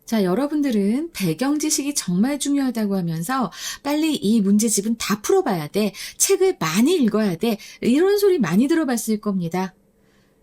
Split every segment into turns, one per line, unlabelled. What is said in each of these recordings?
자, 여러분들은 배경 지식이 정말 중요하다고 하면서 빨리 이 문제집은 다 풀어봐야 돼. 책을 많이 읽어야 돼. 이런 소리 많이 들어봤을 겁니다.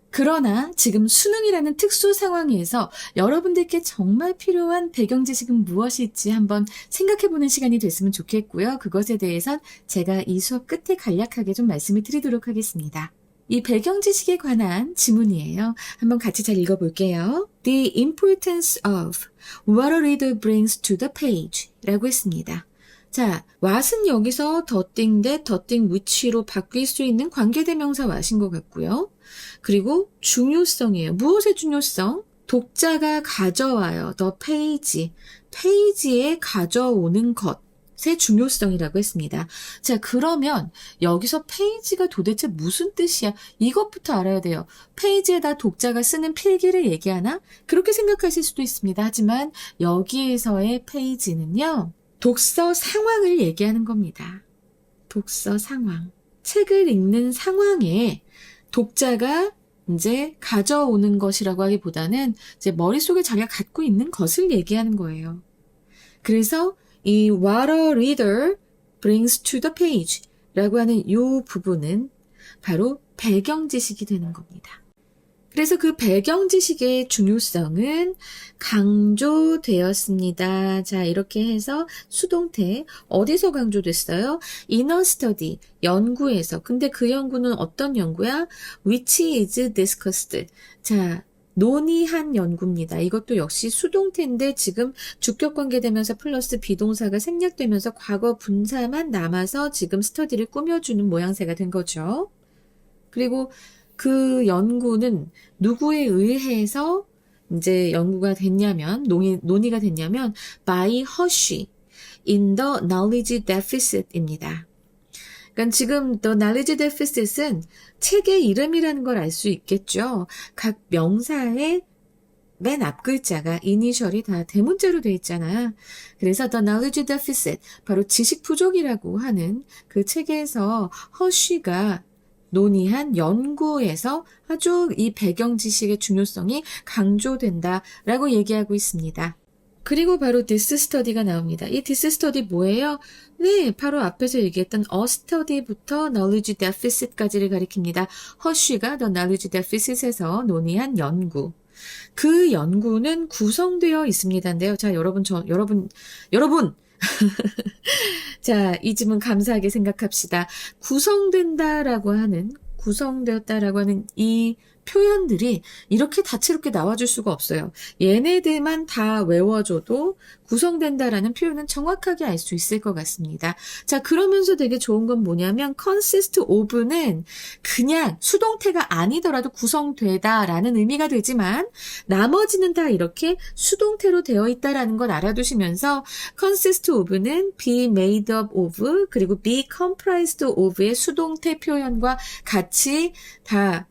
그러나 지금 수능이라는 특수 상황에서 여러분들께 정말 필요한 배경 지식은 무엇일지 한번 생각해보는 시간이 됐으면 좋겠고요. 그것에 대해선 제가 이 수업 끝에 간략하게 좀 말씀을 드리도록 하겠습니다. 이 배경 지식에 관한 지문이에요. 한번 같이 잘 읽어볼게요. The importance of what a reader brings to the page 라고 했습니다. 자, what은 여기서 the thing that, the thing which로 바뀔 수 있는 관계대명사 what인 것 같고요. 그리고 중요성이에요. 무엇의 중요성? 독자가 가져와요. the page. 페이지에 가져오는 것의 중요성이라고 했습니다. 자, 그러면 여기서 페이지가 도대체 무슨 뜻이야? 이것부터 알아야 돼요. 페이지에다 독자가 쓰는 필기를 얘기하나? 그렇게 생각하실 수도 있습니다. 하지만 여기에서의 페이지는요. 독서 상황을 얘기하는 겁니다. 독서 상황. 책을 읽는 상황에 독자가 이제 가져오는 것이라고 하기보다는 이제 머릿속에 자기가 갖고 있는 것을 얘기하는 거예요. 그래서 이 what a reader brings to the page 라고 하는 이 부분은 바로 배경 지식이 되는 겁니다. 그래서 그 배경 지식의 중요성은 강조되었습니다. 자, 이렇게 해서 수동태 어디서 강조됐어요? inner study, 연구에서. 근데 그 연구는 어떤 연구야? which is discussed. 자, 논의한 연구입니다. 이것도 역시 수동태인데 지금 주격관계대명사 플러스 비동사가 생략되면서 과거 분사만 남아서 지금 스터디를 꾸며주는 모양새가 된 거죠. 그리고 그 연구는 누구에 의해서 이제 연구가 됐냐면, 논의가 됐냐면, by Hershey in the knowledge deficit입니다. 그러니까 지금 the knowledge deficit은 책의 이름이라는 걸 알 수 있겠죠. 각 명사의 맨 앞 글자가 이니셜이 다 대문자로 돼 있잖아. 그래서 the knowledge deficit, 바로 지식 부족이라고 하는 그 책에서 허쉬가 논의한 연구에서 아주 이 배경 지식의 중요성이 강조된다라고 얘기하고 있습니다. 그리고 바로 this study가 나옵니다. 이 this study 뭐예요? 네, 바로 앞에서 얘기했던 a study부터 knowledge deficit까지를 가리킵니다. 허쉬가 the knowledge deficit에서 논의한 연구. 그 연구는 구성되어 있습니다인데요. 자, 여러분. 자, 이 질문 감사하게 생각합시다. 구성되었다라고 하는 이 표현들이 이렇게 다채롭게 나와줄 수가 없어요. 얘네들만 다 외워줘도 구성된다라는 표현은 정확하게 알 수 있을 것 같습니다. 자, 그러면서 되게 좋은 건 뭐냐면 consist of는 그냥 수동태가 아니더라도 구성되다라는 의미가 되지만 나머지는 다 이렇게 수동태로 되어 있다라는 걸 알아두시면서 consist of는 be made up of 그리고 be comprised of의 수동태 표현과 같이 다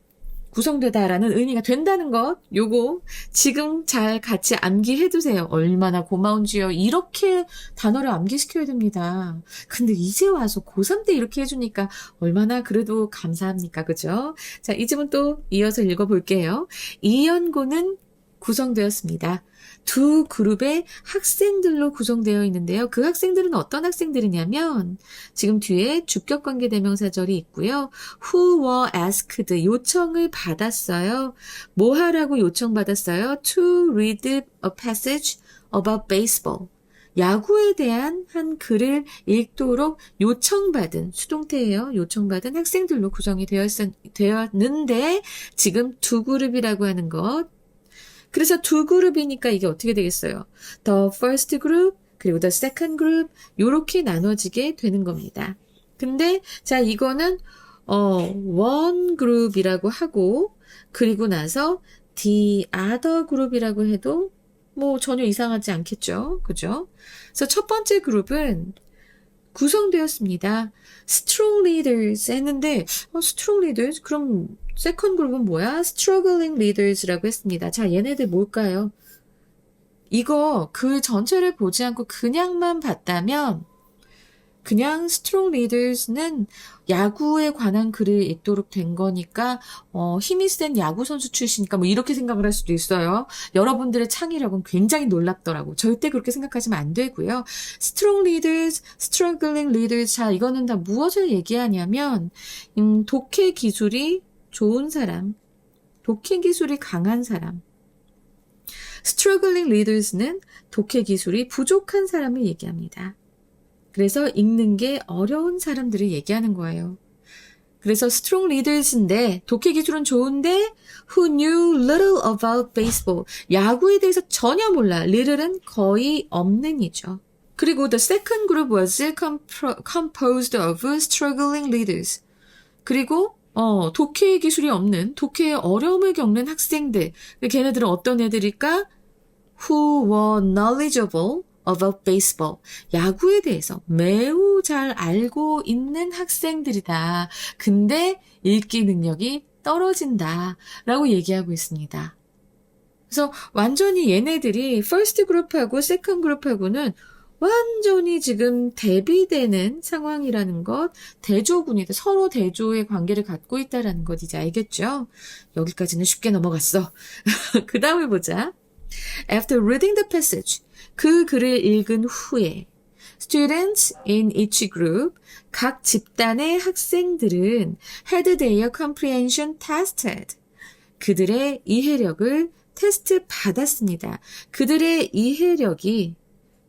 구성되다라는 의미가 된다는 것, 요거 지금 잘 같이 암기해두세요. 얼마나 고마운지요. 이렇게 단어를 암기시켜야 됩니다. 근데 이제 와서 고3 때 이렇게 해주니까 얼마나 그래도 감사합니까? 그죠? 자, 이 질문 또 이어서 읽어볼게요. 이 연구는 구성되었습니다. 두 그룹의 학생들로 구성되어 있는데요. 그 학생들은 어떤 학생들이냐면 지금 뒤에 주격관계대명사절이 있고요. Who were asked, 요청을 받았어요. 뭐 하라고 요청받았어요? To read a passage about baseball. 야구에 대한 한 글을 읽도록 요청받은, 수동태예요. 요청받은 학생들로 구성이 되었는데 지금 두 그룹이라고 하는 것. 그래서 두 그룹이니까 이게 어떻게 되겠어요? The first group, 그리고 the second group, 요렇게 나눠지게 되는 겁니다. 근데, 자, 이거는, one group이라고 하고, 그리고 나서 the other group이라고 해도 뭐 전혀 이상하지 않겠죠? 그죠? 그래서 첫 번째 그룹은 구성되었습니다. strong leaders 했는데, strong leaders? 그럼, 세컨 그룹은 뭐야? struggling leaders라고 했습니다. 자, 얘네들 뭘까요? 이거 글 전체를 보지 않고 그냥만 봤다면 그냥 strong leaders는 야구에 관한 글을 읽도록 된 거니까 힘이 센 야구 선수 출신이니까 뭐 이렇게 생각을 할 수도 있어요. 여러분들의 창의력은 굉장히 놀랍더라고. 절대 그렇게 생각하시면 안 되고요. strong leaders, struggling leaders. 자, 이거는 다 무엇을 얘기하냐면 독해 기술이 좋은 사람, 독해 기술이 강한 사람. struggling leaders는 독해 기술이 부족한 사람을 얘기합니다. 그래서 읽는 게 어려운 사람들을 얘기하는 거예요. 그래서 strong leaders인데 독해 기술은 좋은데 who knew little about baseball. 야구에 대해서 전혀 몰라. little은 거의 없는 이죠. 그리고 the second group was composed of struggling leaders. 그리고 독해 기술이 없는, 독해에 어려움을 겪는 학생들. 걔네들은 어떤 애들일까? Who were knowledgeable about baseball. 야구에 대해서 매우 잘 알고 있는 학생들이다. 근데 읽기 능력이 떨어진다. 라고 얘기하고 있습니다. 그래서 완전히 얘네들이 first group하고 second group하고는 완전히 지금 대비되는 상황이라는 것, 대조군이다. 서로 대조의 관계를 갖고 있다는 것 이제 알겠죠? 여기까지는 쉽게 넘어갔어. 그 다음을 보자. After reading the passage, 그 글을 읽은 후에 students in each group, 각 집단의 학생들은 had their comprehension tested. 그들의 이해력을 테스트 받았습니다. 그들의 이해력이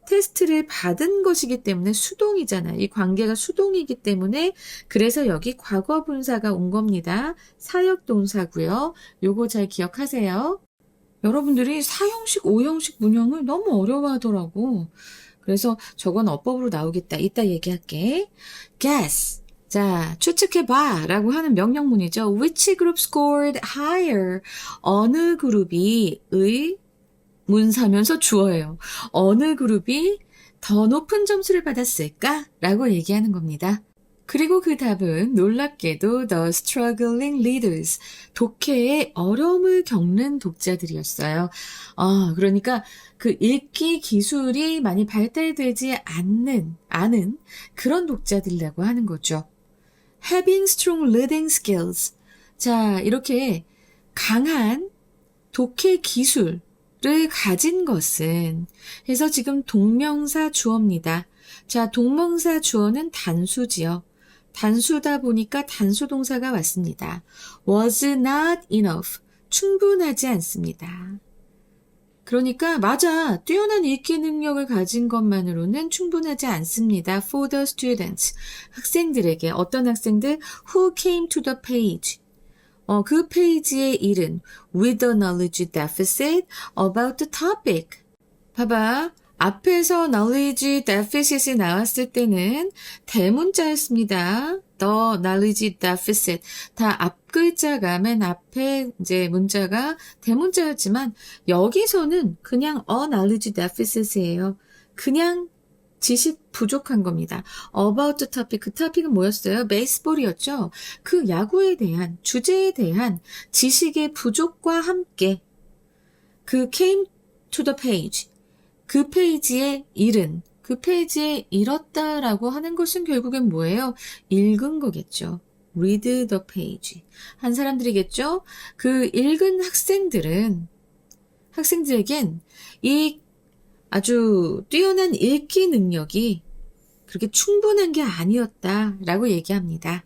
테스트를 받은 것이기 때문에 수동이잖아요. 이 관계가 수동이기 때문에 그래서 여기 과거 분사가 온 겁니다. 사역 동사고요. 요거 잘 기억하세요. 여러분들이 4형식, 5형식 문형을 너무 어려워하더라고. 그래서 저건 어법으로 나오겠다. 이따 얘기할게. guess. 자, 추측해봐 라고 하는 명령문이죠. which group scored higher. 어느 그룹이 문사면서 주어예요. 어느 그룹이 더 높은 점수를 받았을까? 라고 얘기하는 겁니다. 그리고 그 답은 놀랍게도 the struggling leaders, 독해에 어려움을 겪는 독자들이었어요. 그러니까 그 읽기 기술이 많이 발달되지 않은 그런 독자들이라고 하는 거죠. having strong reading skills. 자, 이렇게 강한 독해 기술을 가진 것은 해서 지금 동명사 주어입니다. 자, 동명사 주어는 단수지요. 단수다 보니까 단수 동사가 왔습니다. was not enough. 충분하지 않습니다. 그러니까 맞아. 뛰어난 읽기 능력을 가진 것만으로는 충분하지 않습니다. for the students. 학생들에게 어떤 학생들 who came to the page. 그 페이지에 이른 with a knowledge deficit about the topic. 봐봐. 앞에서 knowledge deficit이 나왔을 때는 대문자였습니다. the knowledge deficit. 다 앞글자가 맨 앞에 이제 문자가 대문자였지만 여기서는 그냥 a knowledge deficit이에요. 그냥 지식 부족한 겁니다. about the topic. 그 토픽은 뭐였어요? 베이스볼이었죠. 그 야구에 대한 주제에 대한 지식의 부족과 함께 그 came to the page. 그 페이지에 그 페이지에 잃었다라고 하는 것은 결국엔 뭐예요? 읽은 거겠죠. read the page. 한 사람들이겠죠? 그 읽은 학생들에겐 이 아주 뛰어난 읽기 능력이 그렇게 충분한 게 아니었다라고 얘기합니다.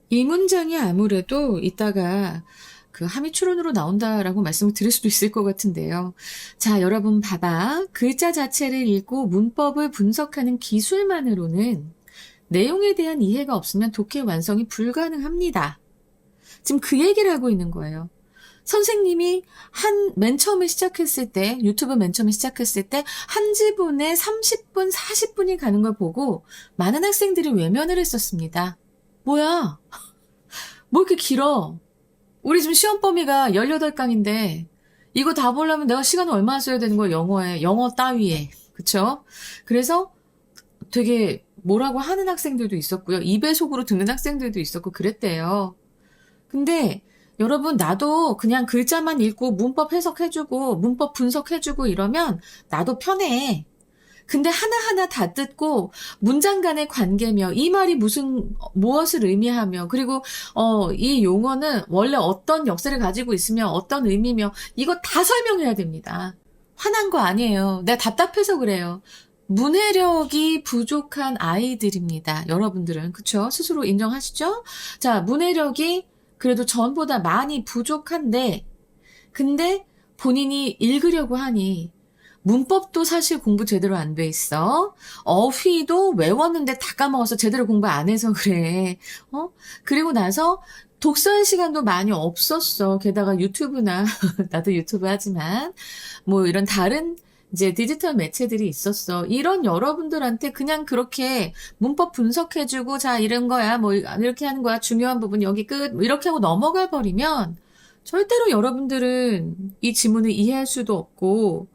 이 문장이 아무래도 이따가 그 함의 추론으로 나온다라고 말씀을 드릴 수도 있을 것 같은데요. 자, 여러분 봐봐. 글자 자체를 읽고 문법을 분석하는 기술만으로는 내용에 대한 이해가 없으면 독해 완성이 불가능합니다. 지금 그 얘기를 하고 있는 거예요. 선생님이 맨 처음에 시작했을 때, 유튜브 맨 처음에 시작했을 때, 한 지분에 30분, 40분이 가는 걸 보고 많은 학생들이 외면을 했었습니다. 뭐야? 뭐 이렇게 길어? 우리 지금 시험 범위가 18강인데, 이거 다 보려면 내가 시간을 얼마나 써야 되는 거야, 영어 따위에. 그쵸? 그래서 되게 뭐라고 하는 학생들도 있었고요. 2배속으로 듣는 학생들도 있었고, 그랬대요. 근데, 여러분, 나도 그냥 글자만 읽고 문법 해석해주고 문법 분석해주고 이러면 나도 편해. 근데 하나하나 다 뜯고 문장 간의 관계며 이 말이 무엇을 의미하며 그리고 이 용어는 원래 어떤 역사를 가지고 있으며 어떤 의미며 이거 다 설명해야 됩니다. 화난 거 아니에요. 내가 답답해서 그래요. 문해력이 부족한 아이들입니다. 여러분들은 그쵸? 스스로 인정하시죠? 자, 문해력이 그래도 전보다 많이 부족한데 근데 본인이 읽으려고 하니 문법도 사실 공부 제대로 안 돼 있어. 어휘도 외웠는데 다 까먹어서 제대로 공부 안 해서 그래. 그리고 나서 독서할 시간도 많이 없었어. 게다가 유튜브나 나도 유튜브 하지만 뭐 이런 다른 이제 디지털 매체들이 있었어. 이런 여러분들한테 그냥 그렇게 문법 분석해주고 자 이런 거야 뭐 이렇게 하는 거야 중요한 부분 여기 끝 뭐 이렇게 하고 넘어가 버리면 절대로 여러분들은 이 지문을 이해할 수도 없고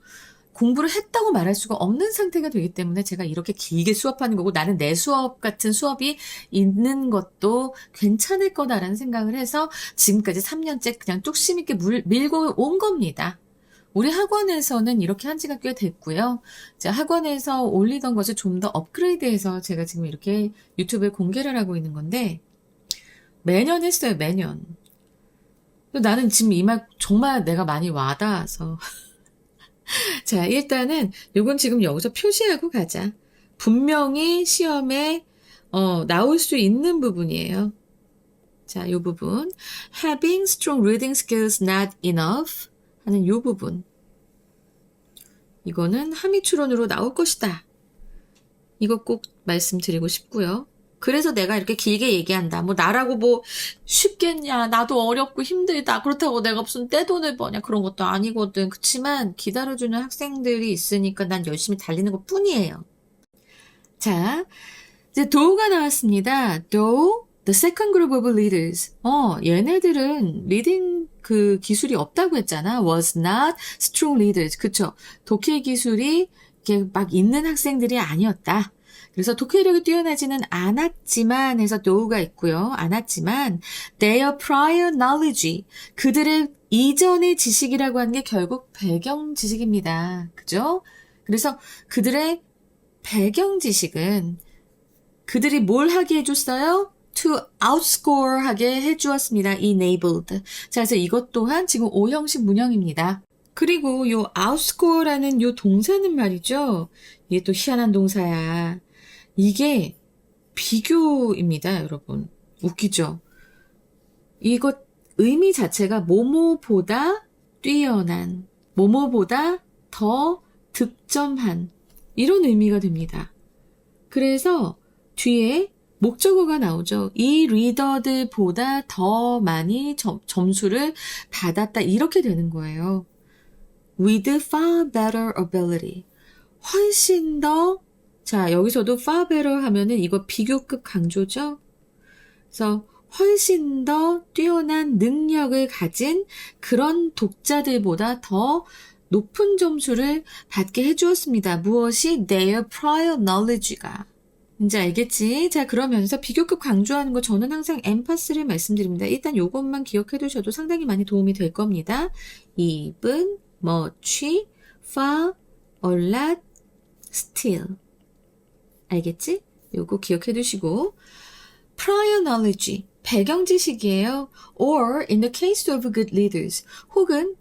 공부를 했다고 말할 수가 없는 상태가 되기 때문에 제가 이렇게 길게 수업하는 거고 나는 내 수업 같은 수업이 있는 것도 괜찮을 거다라는 생각을 해서 지금까지 3년째 그냥 뚝심 있게 밀고 온 겁니다. 우리 학원에서는 이렇게 한 지가 꽤 됐고요. 이제 학원에서 올리던 것을 좀 더 업그레이드해서 제가 지금 이렇게 유튜브에 공개를 하고 있는 건데 매년 했어요, 매년. 나는 지금 이 말 정말 내가 많이 와닿아서 자, 일단은 요건 지금 여기서 표시하고 가자. 분명히 시험에 나올 수 있는 부분이에요. 자, 요 부분. Having strong reading skills not enough 하는 요 부분. 이거는 함의 추론으로 나올 것이다. 이거 꼭 말씀드리고 싶고요. 그래서 내가 이렇게 길게 얘기한다. 뭐 나라고 뭐 쉽겠냐. 나도 어렵고 힘들다. 그렇다고 내가 무슨 떼돈을 버냐. 그런 것도 아니거든. 그치만 기다려주는 학생들이 있으니까 난 열심히 달리는 것 뿐이에요. 자, 이제 도우가 나왔습니다. 도우, the second group of leaders. 얘네들은 리딩 그 기술이 없다고 했잖아. was not strong leaders. 그쵸? 독해 기술이 이렇게 막 있는 학생들이 아니었다. 그래서 독해력이 뛰어나지는 않았지만 해서 do가 있고요. 않았지만 their prior knowledge 그들의 이전의 지식이라고 하는 게 결국 배경 지식입니다. 그죠? 그래서 그들의 배경 지식은 그들이 뭘 하게 해줬어요? to outscore 하게 해주었습니다. enabled. 자, 그래서 이것 또한 지금 O형식 문형입니다. 그리고 요 outscore라는 요 동사는 말이죠. 이게 또 희한한 동사야. 이게 비교입니다, 여러분. 웃기죠? 이것 의미 자체가 뭐뭐보다 뛰어난, 뭐뭐보다 더 득점한 이런 의미가 됩니다. 그래서 뒤에 목적어가 나오죠. 이 리더들보다 더 많이 점수를 받았다 이렇게 되는 거예요. With far better ability. 훨씬 더 자, 여기서도 far better 하면은 이거 비교급 강조죠? 그래서 훨씬 더 뛰어난 능력을 가진 그런 독자들보다 더 높은 점수를 받게 해주었습니다. 무엇이? Their prior knowledge가. 이제 알겠지? 자, 그러면서 비교급 강조하는 거 저는 항상 emphasis 말씀드립니다. 일단 요것만 기억해 두셔도 상당히 많이 도움이 될 겁니다. even, much, far, a lot, still. 알겠지? 요거 기억해 두시고 prior knowledge, 배경 지식이에요. or in the case of good leaders, 혹은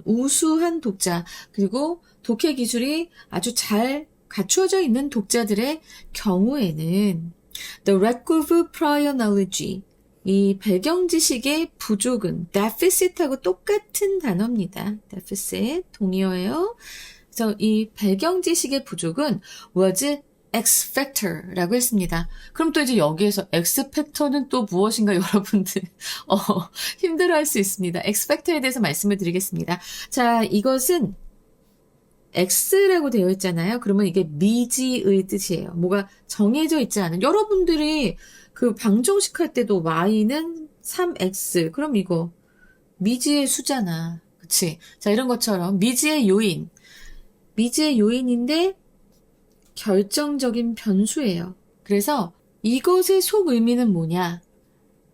우수한 독자, 그리고 독해 기술이 아주 잘 갖추어져 있는 독자들의 경우에는 the lack of prior knowledge, 이 배경 지식의 부족은 deficit하고 똑같은 단어입니다. deficit, 동의어예요. 그래서 이 배경 지식의 부족은 was X factor라고 했습니다. 그럼 또 이제 여기에서 X factor는 또 무엇인가 여러분들 힘들어할 수 있습니다. X factor에 대해서 말씀을 드리겠습니다. 자, 이것은 X라고 되어 있잖아요. 그러면 이게 미지의 뜻이에요. 뭐가 정해져 있지 않은. 여러분들이 그 방정식 할 때도 Y는 3X. 그럼 이거 미지의 수잖아. 그치? 자, 이런 것처럼 미지의 요인. 미지의 요인인데 결정적인 변수예요. 그래서 이것의 속 의미는 뭐냐?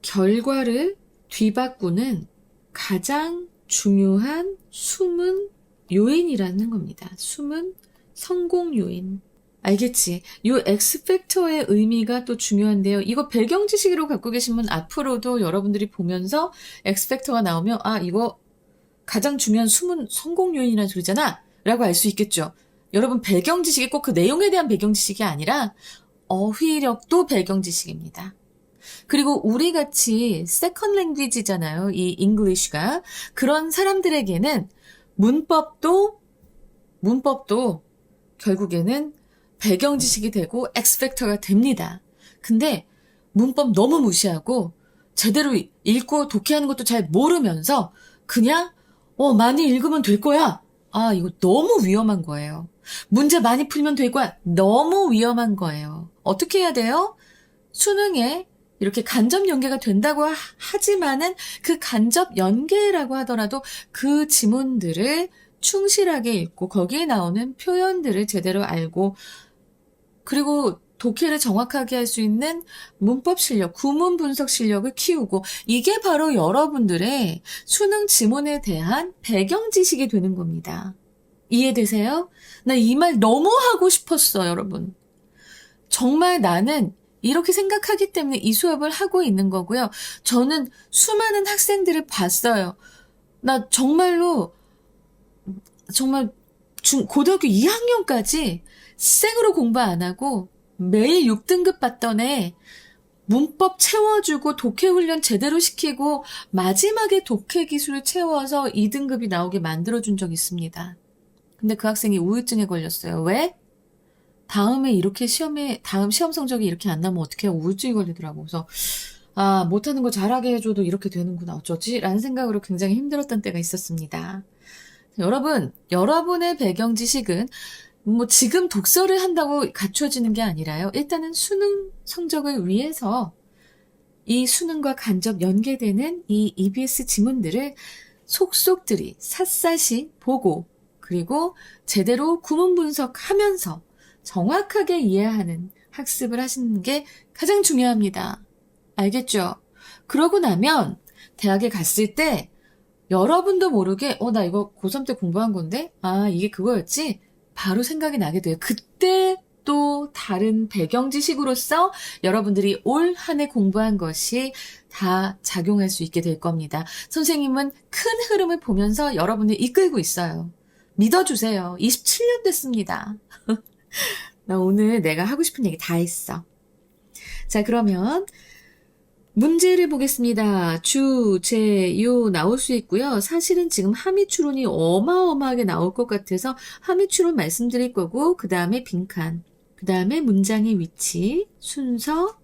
결과를 뒤바꾸는 가장 중요한 숨은 요인이라는 겁니다. 숨은 성공 요인. 알겠지? 요 X팩터의 의미가 또 중요한데요. 이거 배경 지식으로 갖고 계시면 앞으로도 여러분들이 보면서 X팩터가 나오면 아 이거 가장 중요한 숨은 성공 요인이라는 소리잖아 라고 알 수 있겠죠. 여러분 배경 지식이 꼭 그 내용에 대한 배경 지식이 아니라 어휘력도 배경 지식입니다. 그리고 우리 같이 세컨 랭귀지잖아요. 이 잉글리시가. 그런 사람들에게는 문법도 결국에는 배경 지식이 되고 X팩터가 됩니다. 근데 문법 너무 무시하고 제대로 읽고 독해하는 것도 잘 모르면서 그냥 많이 읽으면 될 거야. 아, 이거 너무 위험한 거예요. 문제 많이 풀면 될 거야. 너무 위험한 거예요. 어떻게 해야 돼요? 수능에 이렇게 간접 연계가 된다고 하지만은 그 간접 연계라고 하더라도 그 지문들을 충실하게 읽고 거기에 나오는 표현들을 제대로 알고 그리고 독해를 정확하게 할 수 있는 문법 실력, 구문 분석 실력을 키우고 이게 바로 여러분들의 수능 지문에 대한 배경 지식이 되는 겁니다. 이해되세요? 나 이 말 너무 하고 싶었어, 여러분. 정말 나는 이렇게 생각하기 때문에 이 수업을 하고 있는 거고요. 저는 수많은 학생들을 봤어요. 나 정말 고등학교 2학년까지 생으로 공부 안 하고 매일 6등급 받던 애 문법 채워주고 독해 훈련 제대로 시키고 마지막에 독해 기술을 채워서 2등급이 나오게 만들어준 적 있습니다. 근데 그 학생이 우울증에 걸렸어요. 왜? 다음에 이렇게 다음 시험 성적이 이렇게 안 나면 어떻게 해요? 우울증이 걸리더라고. 그래서 아, 못하는 거 잘하게 해줘도 이렇게 되는구나. 어쩌지? 라는 생각으로 굉장히 힘들었던 때가 있었습니다. 여러분, 여러분의 배경 지식은 지금 독서를 한다고 갖춰지는 게 아니라요. 일단은 수능 성적을 위해서 이 수능과 간접 연계되는 이 EBS 지문들을 속속들이 샅샅이 보고 그리고 제대로 구문 분석하면서 정확하게 이해하는 학습을 하시는 게 가장 중요합니다. 알겠죠? 그러고 나면 대학에 갔을 때 여러분도 모르게 나 이거 고3 때 공부한 건데 아 이게 그거였지? 바로 생각이 나게 돼요. 그때 또 다른 배경 지식으로서 여러분들이 올 한 해 공부한 것이 다 작용할 수 있게 될 겁니다. 선생님은 큰 흐름을 보면서 여러분을 이끌고 있어요. 믿어주세요. 27년 됐습니다. 나 오늘 내가 하고 싶은 얘기 다 했어. 자, 그러면 문제를 보겠습니다. 주, 제, 요 나올 수 있고요. 사실은 지금 함의추론이 어마어마하게 나올 것 같아서 함의추론 말씀드릴 거고 그 다음에 빈칸, 그 다음에 문장의 위치, 순서,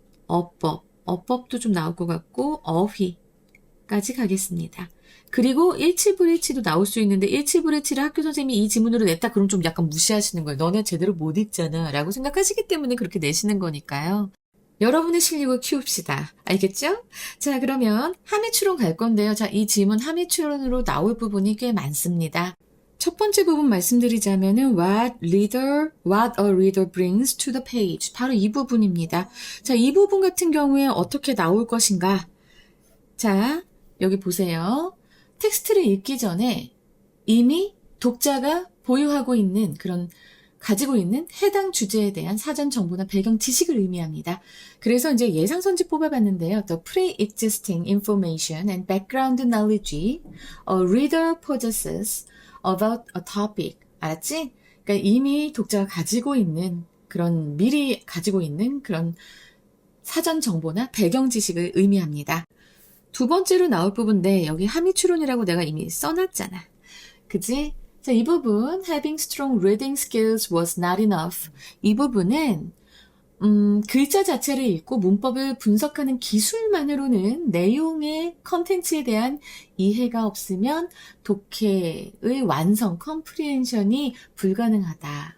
어법도 좀 나올 것 같고 어휘까지 가겠습니다. 그리고 일치불일치도 나올 수 있는데 일치불일치를 학교 선생님이 이 지문으로 냈다 그럼 좀 약간 무시하시는 거예요. 너네 제대로 못 읽잖아 라고 생각하시기 때문에 그렇게 내시는 거니까요. 여러분의 실력을 키웁시다. 알겠죠? 자, 그러면 함의추론 갈 건데요. 자, 이 지문 함의추론으로 나올 부분이 꽤 많습니다. 첫 번째 부분 말씀드리자면은 what a reader brings to the page. 바로 이 부분입니다. 자, 이 부분 같은 경우에 어떻게 나올 것인가? 자, 여기 보세요. 텍스트를 읽기 전에 이미 독자가 보유하고 있는 가지고 있는 해당 주제에 대한 사전 정보나 배경 지식을 의미합니다. 그래서 이제 예상 선지 뽑아봤는데요. The pre-existing information and background knowledge a reader possesses about a topic. 알았지? 그러니까 이미 독자가 가지고 있는 미리 가지고 있는 그런 사전 정보나 배경 지식을 의미합니다. 두 번째로 나올 부분인데 여기 함의추론이라고 내가 이미 써놨잖아. 그지? 자, 이 부분 having strong reading skills was not enough. 이 부분은 글자 자체를 읽고 문법을 분석하는 기술만으로는 내용의 컨텐츠에 대한 이해가 없으면 독해의 완성, comprehension이 불가능하다.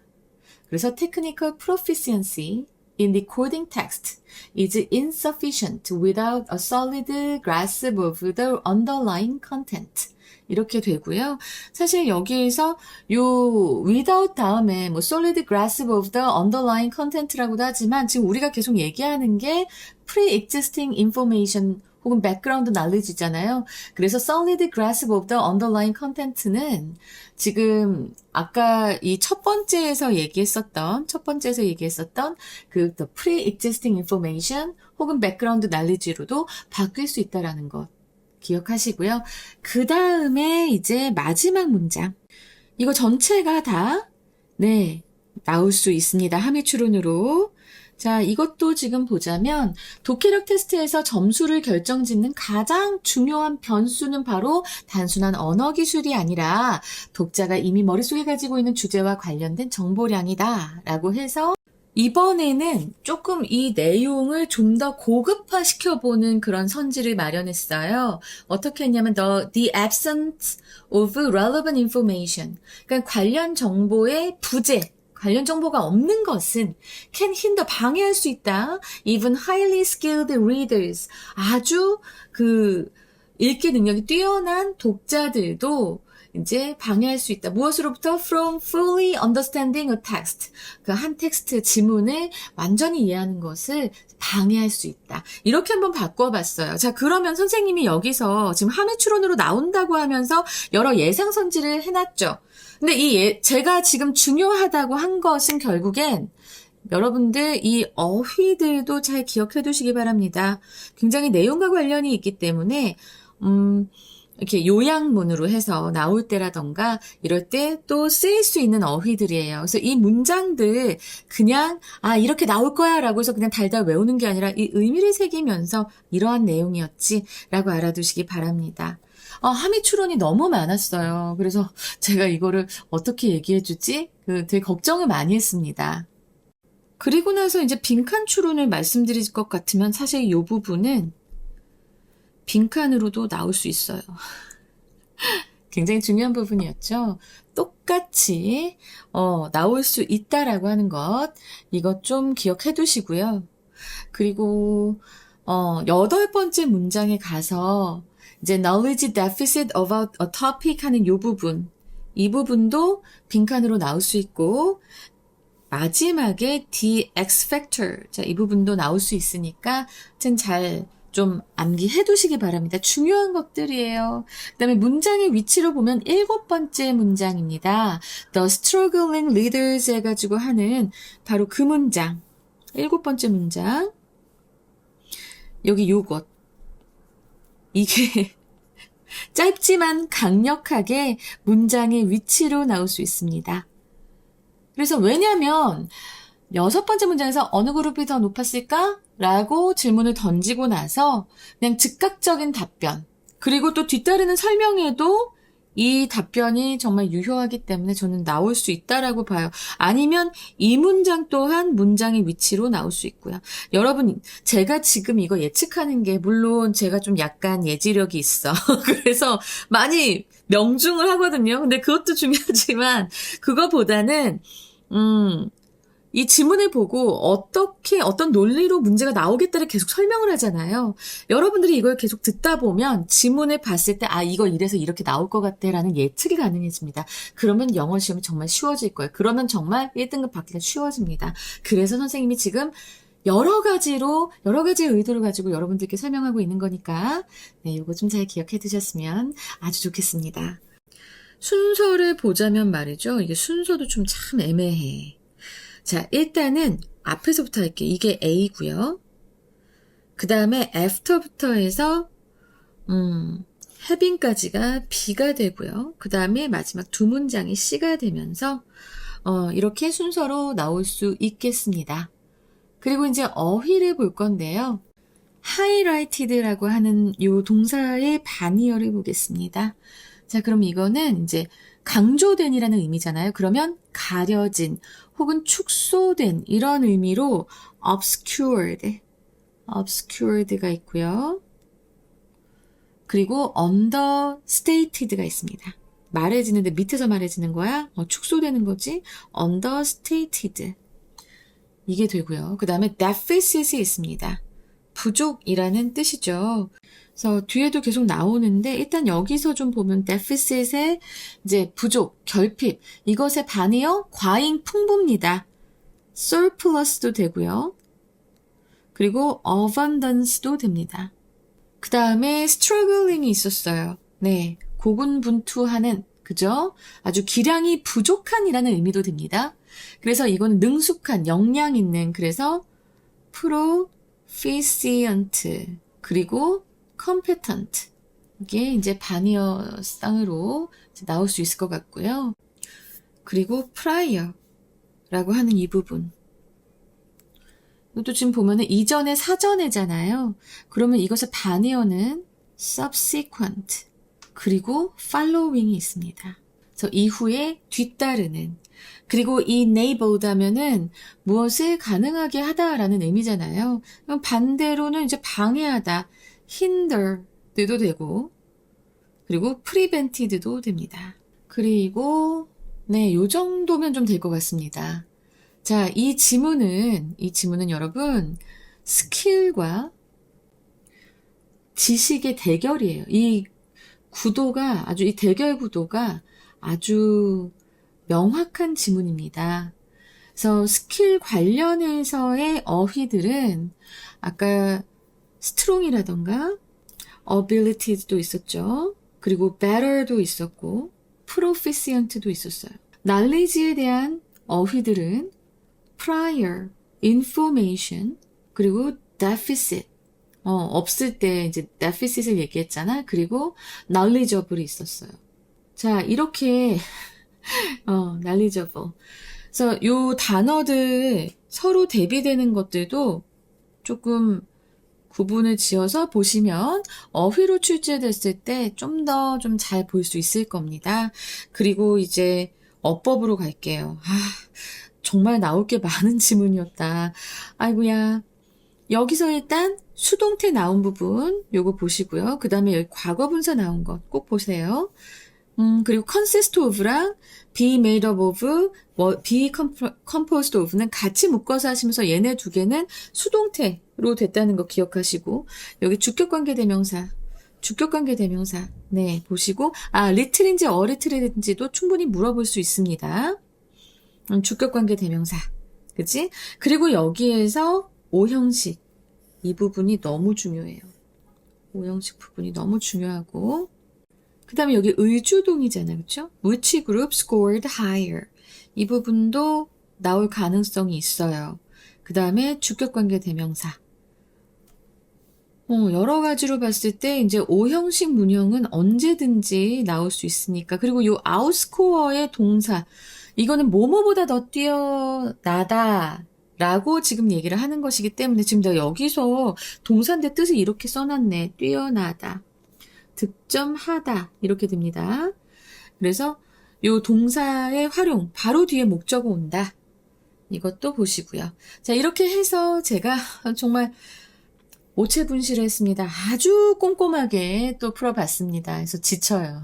그래서 technical proficiency in decoding text is insufficient without a solid grasp of the underlying content. 이렇게 되고요. 사실 여기에서 without 다음에 solid grasp of the underlying content라고도 하지만 지금 우리가 계속 얘기하는 게 pre-existing information 혹은 background knowledge잖아요. 그래서 solid grasp of the underlying content는 지금 아까 이 첫 번째에서 얘기했었던 그 the pre-existing information 혹은 background knowledge로도 바뀔 수 있다라는 것 기억하시고요. 그 다음에 이제 마지막 문장. 이거 전체가 다, 네, 나올 수 있습니다. 함의 추론으로. 자, 이것도 지금 보자면 독해력 테스트에서 점수를 결정짓는 가장 중요한 변수는 바로 단순한 언어 기술이 아니라 독자가 이미 머릿속에 가지고 있는 주제와 관련된 정보량이다 라고 해서 이번에는 조금 이 내용을 좀 더 고급화 시켜보는 그런 선지를 마련했어요. 어떻게 했냐면 the absence of relevant information. 그러니까 관련 정보의 부재, 관련 정보가 없는 것은 can hinder, 방해할 수 있다. Even highly skilled readers. 아주 읽기 능력이 뛰어난 독자들도 이제 방해할 수 있다. 무엇으로부터? From fully understanding a text. 그 한 텍스트 지문을 완전히 이해하는 것을 방해할 수 있다. 이렇게 한번 바꿔봤어요. 자, 그러면 선생님이 여기서 지금 함의 추론으로 나온다고 하면서 여러 예상 선지를 해놨죠. 근데 제가 지금 중요하다고 한 것은 결국엔 여러분들 이 어휘들도 잘 기억해 두시기 바랍니다. 굉장히 내용과 관련이 있기 때문에 이렇게 요약문으로 해서 나올 때라던가 이럴 때 또 쓰일 수 있는 어휘들이에요. 그래서 이 문장들 그냥 이렇게 나올 거야 라고 해서 그냥 달달 외우는 게 아니라 이 의미를 새기면서 이러한 내용이었지 라고 알아두시기 바랍니다. 함의 추론이 너무 많았어요. 그래서 제가 이거를 어떻게 얘기해 주지? 되게 걱정을 많이 했습니다. 그리고 나서 이제 빈칸 추론을 말씀드릴 것 같으면 사실 이 부분은 빈칸으로도 나올 수 있어요. 굉장히 중요한 부분이었죠. 똑같이 나올 수 있다라고 하는 것, 이것 좀 기억해 두시고요. 그리고 8번째 문장에 가서 이제 knowledge deficit about a topic 하는 이 부분도 빈칸으로 나올 수 있고, 마지막에 the X factor, 자, 이 부분도 나올 수 있으니까 잘 좀 암기해 두시기 바랍니다. 중요한 것들이에요. 그 다음에 문장의 위치로 보면 7번째 문장입니다. The struggling leaders 해가지고 하는 바로 그 문장. 7번째 문장. 여기 요것. 이게 짧지만 강력하게 문장의 위치로 나올 수 있습니다. 그래서 왜냐면 6번째 문장에서 어느 그룹이 더 높았을까? 라고 질문을 던지고 나서 그냥 즉각적인 답변, 그리고 또 뒤따르는 설명에도 이 답변이 정말 유효하기 때문에 저는 나올 수 있다라고 봐요. 아니면 이 문장 또한 문장의 위치로 나올 수 있고요. 여러분, 제가 지금 이거 예측하는 게 물론 제가 좀 약간 예지력이 있어. 그래서 많이 명중을 하거든요. 근데 그것도 중요하지만 그거보다는 이 지문을 보고 어떤 논리로 문제가 나오겠다를 계속 설명을 하잖아요. 여러분들이 이걸 계속 듣다 보면 지문을 봤을 때 이거 이래서 이렇게 나올 것 같아 라는 예측이 가능해집니다. 그러면 영어 시험이 정말 쉬워질 거예요. 그러면 정말 1등급 받기가 쉬워집니다. 그래서 선생님이 지금 여러 가지의 의도를 가지고 여러분들께 설명하고 있는 거니까 이거 좀 잘 기억해 두셨으면 아주 좋겠습니다. 순서를 보자면 말이죠. 이게 순서도 좀 참 애매해. 자, 일단은 앞에서부터 할게요. 이게 A고요. 그 다음에 after부터 해서 having까지가 B가 되고요. 그 다음에 마지막 두 문장이 C가 되면서 이렇게 순서로 나올 수 있겠습니다. 그리고 이제 어휘를 볼 건데요. highlighted라고 하는 요 동사의 반의어를 보겠습니다. 자, 그럼 이거는 이제 강조된이라는 의미잖아요. 그러면 가려진 혹은 축소된 이런 의미로 obscured가 있고요. 그리고 understated가 있습니다. 말해지는데 밑에서 말해지는 거야? 축소되는 거지? understated. 이게 되고요. 그 다음에 deficit이 있습니다. 부족이라는 뜻이죠. 그래서 뒤에도 계속 나오는데 일단 여기서 좀 보면 deficit의 이제 부족, 결핍, 이것의 반의어 과잉 풍부입니다. surplus도 되고요. 그리고 abundance도 됩니다. 그 다음에 struggling이 있었어요. 네, 고군분투하는, 그죠? 아주 기량이 부족한이라는 의미도 됩니다. 그래서 이거는 능숙한, 역량 있는, 그래서 proficient, 그리고 competent. 이게 이제 반의어 쌍으로 나올 수 있을 것 같고요. 그리고 prior라고 하는 이 부분. 이것도 지금 보면은 이전에 사전에잖아요. 그러면 이것의 반의어는 subsequent, 그리고 following이 있습니다. 그래서 이후에 뒤따르는. 그리고 enableed 하면은 무엇을 가능하게 하다라는 의미잖아요. 그럼 반대로는 이제 방해하다, hinder도 되고, 그리고 prevented도 됩니다. 그리고 네, 요 정도면 좀 될 것 같습니다. 자, 이 지문은 여러분 스킬과 지식의 대결이에요. 이 대결 구도가 아주 명확한 지문입니다. 그래서 스킬 관련해서의 어휘들은 아까 strong이라던가 ability도 있었죠. 그리고 better도 있었고 proficient도 있었어요. knowledge에 대한 어휘들은 prior, information, 그리고 deficit. 없을 때 이제 deficit을 얘기했잖아. 그리고 knowledgeable이 있었어요. 자, 이렇게 knowledgeable. 그래서 요 단어들 서로 대비되는 것들도 조금 구분을 지어서 보시면 어휘로 출제됐을 때 좀 더 좀 잘 볼 수 있을 겁니다. 그리고 이제 어법으로 갈게요. 정말 나올 게 많은 지문이었다. 아이고야. 여기서 일단 수동태 나온 부분 요거 보시고요. 그 다음에 여기 과거분사 나온 것 꼭 보세요. 그리고 consist of랑 be made up of, be composed of는 같이 묶어서 하시면서 얘네 두 개는 수동태로 됐다는 거 기억하시고, 여기 주격관계대명사, 네, 보시고, little인지 어리틀인지도 충분히 물어볼 수 있습니다. 주격관계대명사, 그치? 그리고 여기에서 오형식, 이 부분이 너무 중요해요. 오형식 부분이 너무 중요하고, 그 다음에 여기 의주동이잖아요. 그쵸? Which group scored higher? 이 부분도 나올 가능성이 있어요. 그 다음에 주격관계 대명사. 여러 가지로 봤을 때 이제 오형식 문형은 언제든지 나올 수 있으니까. 그리고 요 outscore의 동사. 이거는 뭐뭐보다 더 뛰어나다 라고 지금 얘기를 하는 것이기 때문에 지금 내가 여기서 동사인데 뜻을 이렇게 써놨네. 뛰어나다. 득점하다 이렇게 됩니다. 그래서 요 동사의 활용 바로 뒤에 목적어 온다. 이것도 보시고요. 자, 이렇게 해서 제가 정말 오체분실을 했습니다. 아주 꼼꼼하게 또 풀어봤습니다. 그래서 지쳐요.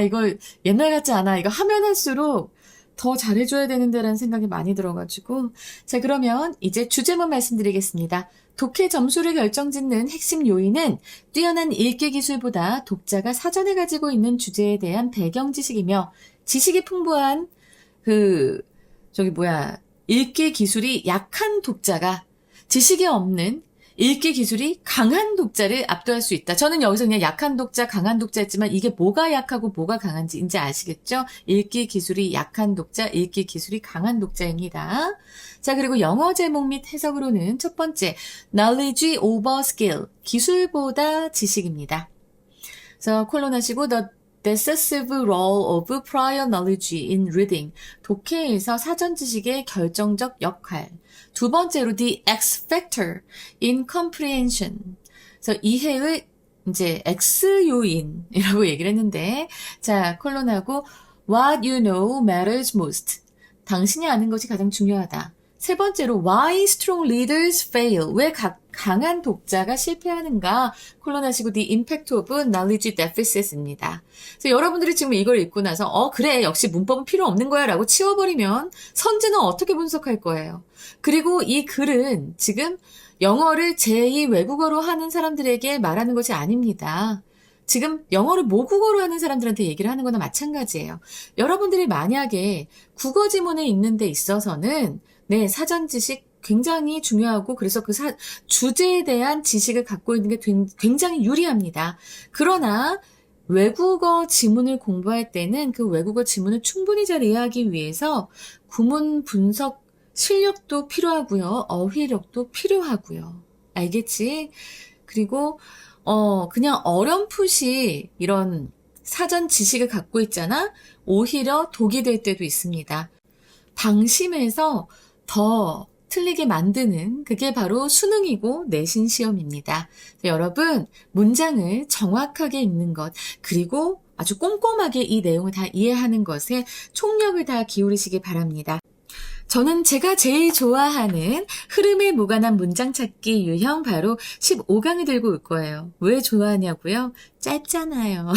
이거 옛날 같지 않아. 이거 하면 할수록 더 잘해줘야 되는데라는 생각이 많이 들어가지고. 자, 그러면 이제 주제문 말씀드리겠습니다. 독해 점수를 결정짓는 핵심 요인은 뛰어난 읽기 기술보다 독자가 사전에 가지고 있는 주제에 대한 배경 지식이며 지식이 풍부한 읽기 기술이 약한 독자가 지식이 없는 읽기 기술이 강한 독자를 압도할 수 있다. 저는 여기서 그냥 약한 독자, 강한 독자 했지만 이게 뭐가 약하고 뭐가 강한지 이제 아시겠죠? 읽기 기술이 약한 독자, 읽기 기술이 강한 독자입니다. 자, 그리고 영어 제목 및 해석으로는 첫 번째, knowledge over skill, 기술보다 지식입니다. 그래서 콜론 하시고 the decisive role of prior knowledge in reading, 독해에서 사전 지식의 결정적 역할. 두 번째로 the X factor in comprehension. 그래서 이해의 이제 X 요인이라고 얘기를 했는데, 자, 콜론하고 what you know matters most. 당신이 아는 것이 가장 중요하다. 세 번째로 why strong readers fail. 왜 강한 독자가 실패하는가. 콜론하시고 the impact of knowledge deficit입니다. 그래서 여러분들이 지금 이걸 읽고 나서 그래 역시 문법은 필요 없는 거야 라고 치워버리면 선지는 어떻게 분석할 거예요. 그리고 이 글은 지금 영어를 제2 외국어로 하는 사람들에게 말하는 것이 아닙니다. 지금 영어를 모국어로 하는 사람들한테 얘기를 하는 거나 마찬가지예요. 여러분들이 만약에 국어 지문을 읽는 데 있어서는 네, 사전 지식 굉장히 중요하고 그래서 그 주제에 대한 지식을 갖고 있는 게 굉장히 유리합니다. 그러나 외국어 지문을 공부할 때는 그 외국어 지문을 충분히 잘 이해하기 위해서 구문 분석 실력도 필요하고요. 어휘력도 필요하고요. 알겠지? 그리고 그냥 어렴풋이 이런 사전 지식을 갖고 있잖아? 오히려 독이 될 때도 있습니다. 방심해서 더 틀리게 만드는 그게 바로 수능이고 내신 시험입니다. 여러분, 문장을 정확하게 읽는 것, 그리고 아주 꼼꼼하게 이 내용을 다 이해하는 것에 총력을 다 기울이시기 바랍니다. 저는 제가 제일 좋아하는 흐름에 무관한 문장 찾기 유형 바로 15강을 들고 올 거예요. 왜 좋아하냐고요? 짧잖아요.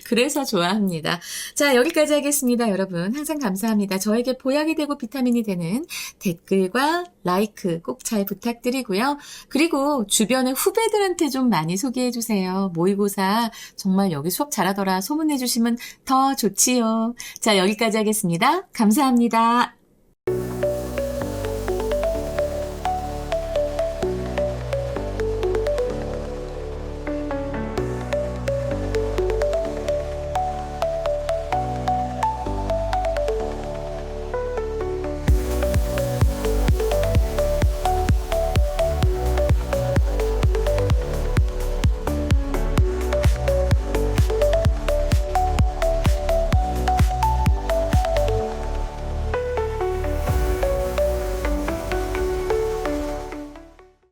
그래서 좋아합니다. 자, 여기까지 하겠습니다. 여러분, 항상 감사합니다. 저에게 보약이 되고 비타민이 되는 댓글과 라이크 꼭 잘 부탁드리고요. 그리고 주변의 후배들한테 좀 많이 소개해주세요. 모의고사 정말 여기 수업 잘하더라 소문내주시면 더 좋지요. 자, 여기까지 하겠습니다. 감사합니다.